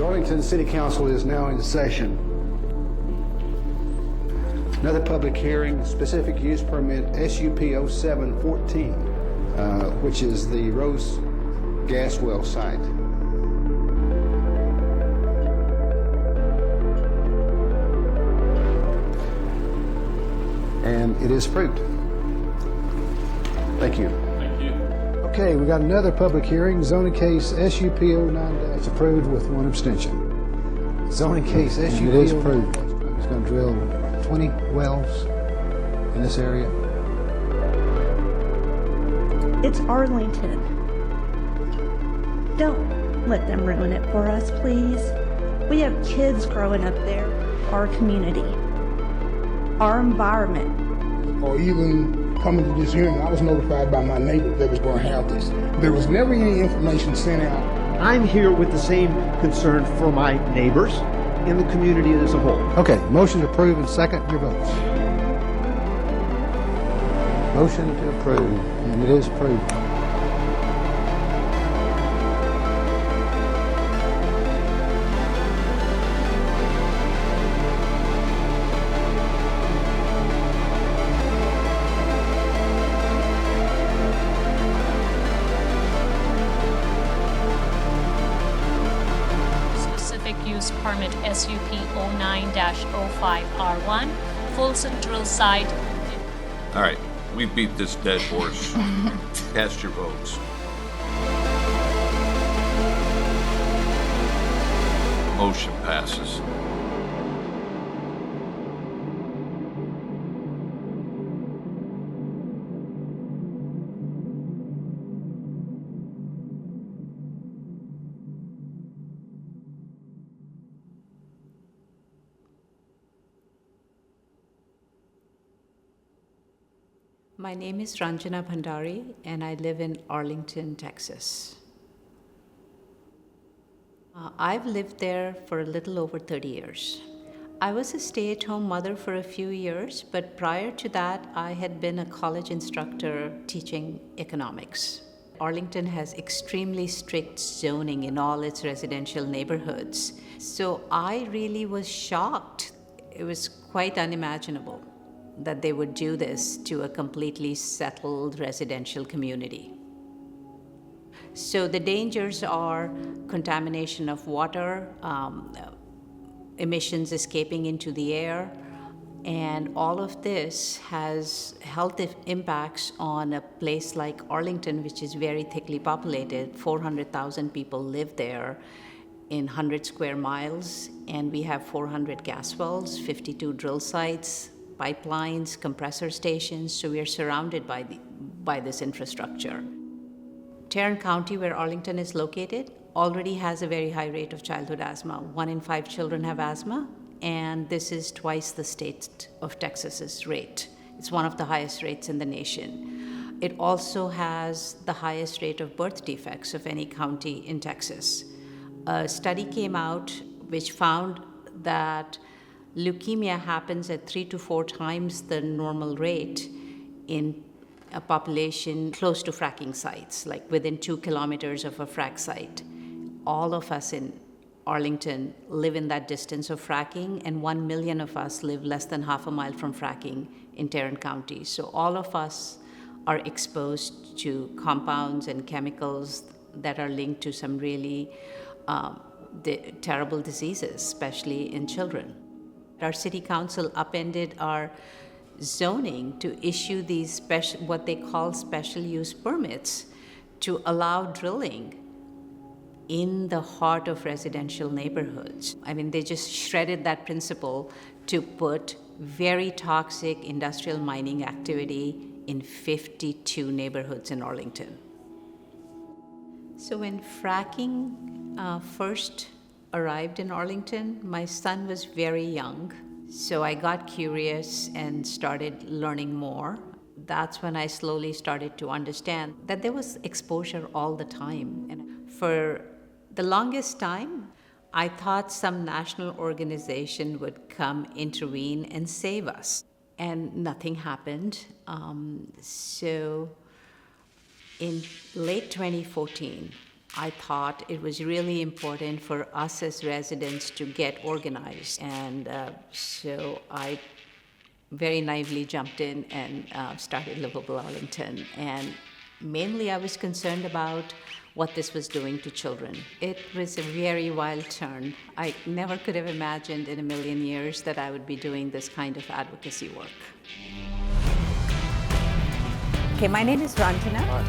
Arlington City Council is now in session. Another public hearing, specific use permit SUP 0714, which is the Rose gas well site. And it is approved. Thank you. Thank you. Okay, we got another public hearing, zoning case SUP 09. It's approved with one abstention. Zoning case SUP. It is approved. It's going to drill 20 wells in this area. It's Arlington. Don't let them ruin it for us, please. We have kids growing up there, our community, our environment. Or even coming to this hearing, I was notified by my neighbor that was going to have this. There was never any information sent out. I'm here with the same concern for my neighbors and the community as a whole. Okay, motion to approve and second, your votes. Motion to approve, and it is approved. Use permit SUP 09-05R1, Folsom Drill Site. All right, we beat this dead horse. Cast your votes. Motion passes. My name is Ranjana Bhandari, and I live in Arlington, Texas. I've lived there for a little over 30 years. I was a stay-at-home mother for a few years, but prior to that, I had been a college instructor teaching economics. Arlington has extremely strict zoning in all its residential neighborhoods. So I really was shocked. It was quite unimaginable that they would do this to a completely settled residential community. So the dangers are contamination of water, emissions escaping into the air, and all of this has health impacts on a place like Arlington, which is very thickly populated. 400,000 people live there in 100 square miles, and we have 400 gas wells, 52 drill sites, pipelines, compressor stations, so we are surrounded by this infrastructure. Tarrant County, where Arlington is located, already has a very high rate of childhood asthma. 1 in 5 children have asthma, and this is twice the state of Texas's rate. It's one of the highest rates in the nation. It also has the highest rate of birth defects of any county in Texas. A study came out which found that leukemia happens at 3 to 4 times the normal rate in a population close to fracking sites, like within 2 kilometers of a frack site. All of us in Arlington live in that distance of fracking, and 1 million of us live less than half a mile from fracking in Tarrant County. So all of us are exposed to compounds and chemicals that are linked to some really terrible diseases, especially in children. Our city council upended our zoning to issue these what they call special use permits to allow drilling in the heart of residential neighborhoods. I mean, they just shredded that principle to put very toxic industrial mining activity in 52 neighborhoods in Arlington. So when fracking first arrived in Arlington, my son was very young. So I got curious and started learning more. That's when I slowly started to understand that there was exposure all the time. And for the longest time, I thought some national organization would come, intervene, and save us. And nothing happened. So in late 2014, I thought it was really important for us as residents to get organized. And so I very naively jumped in and started Liveable Arlington. And mainly I was concerned about what this was doing to children. It was a very wild turn. I never could have imagined in a million years that I would be doing this kind of advocacy work. Okay, my name is Ranjana.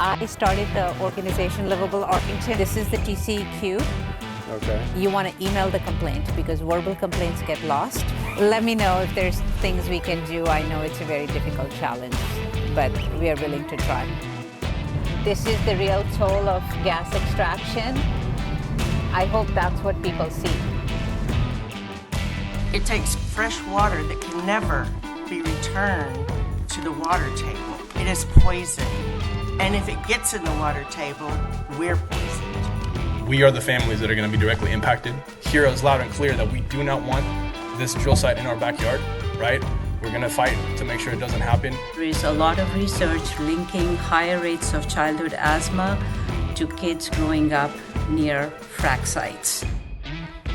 I started the organization Liveable Arlington. This is the TCEQ. Okay. You want to email the complaint because verbal complaints get lost. Let me know if there's things we can do. I know it's a very difficult challenge, but we are willing to try. This is the real toll of gas extraction. I hope that's what people see. It takes fresh water that can never be returned to the water table. It is poison. And if it gets in the water table, we're poisoned. We are the families that are going to be directly impacted. Hear us loud and clear that we do not want this drill site in our backyard, right? We're going to fight to make sure it doesn't happen. There is a lot of research linking higher rates of childhood asthma to kids growing up near frack sites.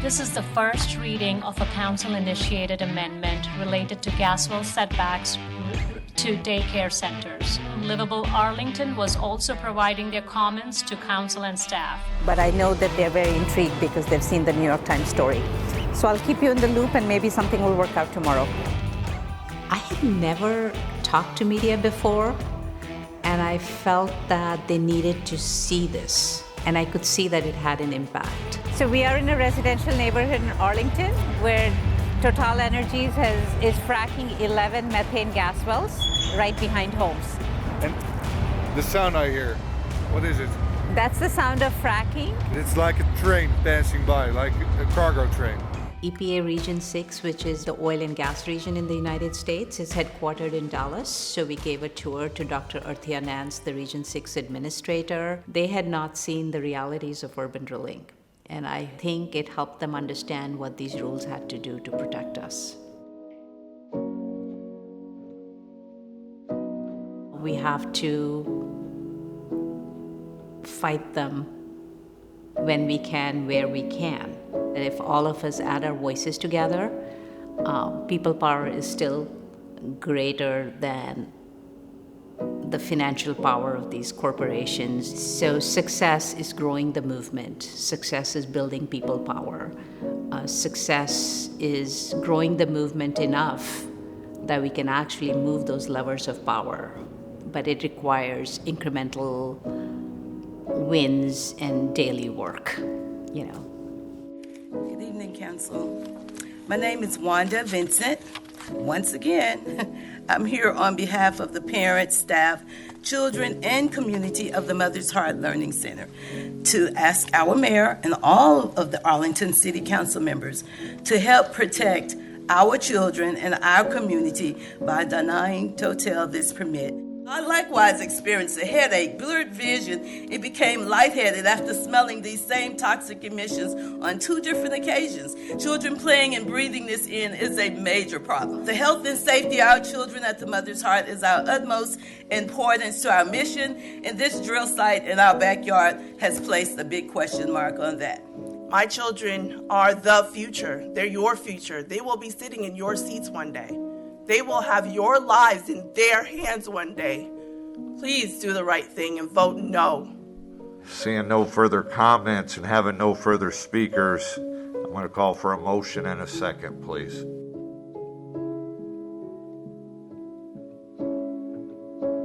This is the first reading of a council-initiated amendment related to gas well setbacks to daycare centers. Liveable Arlington was also providing their comments to council and staff. But I know that they're very intrigued because they've seen the New York Times story. So I'll keep you in the loop and maybe something will work out tomorrow. I had never talked to media before, and I felt that they needed to see this, and I could see that it had an impact. So we are in a residential neighborhood in Arlington where Total Energies is fracking 11 methane gas wells right behind homes. And the sound I hear, what is it? That's the sound of fracking. It's like a train passing by, like a cargo train. EPA Region 6, which is the oil and gas region in the United States, is headquartered in Dallas. So we gave a tour to Dr. Arthia Nance, the Region 6 administrator. They had not seen the realities of urban drilling. And I think it helped them understand what these rules had to do to protect us. We have to fight them when we can, where we can. If all of us add our voices together, people power is still greater than the financial power of these corporations. So success is growing the movement. Success is building people power. Success is growing the movement enough that we can actually move those levers of power. But it requires incremental wins and daily work, you know. Good evening, Council. My name is Wanda Vincent. Once again, I'm here on behalf of the parents, staff, children, and community of the Mother's Heart Learning Center to ask our mayor and all of the Arlington City Council members to help protect our children and our community by denying Total this permit. I likewise experienced a headache, blurred vision, and became lightheaded after smelling these same toxic emissions on 2 different occasions. Children playing and breathing this in is a major problem. The health and safety of our children at the Mother's Heart is our utmost importance to our mission, and this drill site in our backyard has placed a big question mark on that. My children are the future. They're your future. They will be sitting in your seats one day. They will have your lives in their hands one day. Please do the right thing and vote no. Seeing no further comments and having no further speakers, I'm going to call for a motion and a second, please.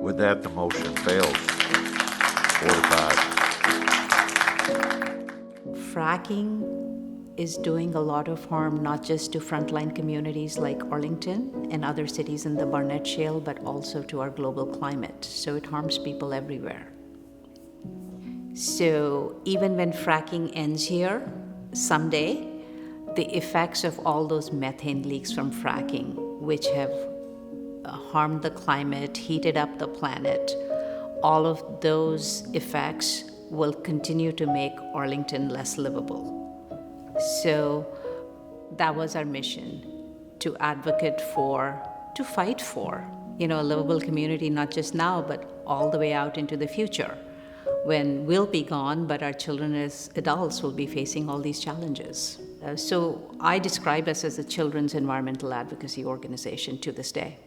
With that, the motion fails. 4-5. Fracking is doing a lot of harm, not just to frontline communities like Arlington and other cities in the Barnett shale, but also to our global climate. So it harms people everywhere. So even when fracking ends here, someday, the effects of all those methane leaks from fracking, which have harmed the climate, heated up the planet, all of those effects will continue to make Arlington less livable. So that was our mission, to advocate for, to fight for, a livable community, not just now, but all the way out into the future. when we'll be gone, but our children as adults will be facing all these challenges. So I describe us as a children's environmental advocacy organization to this day.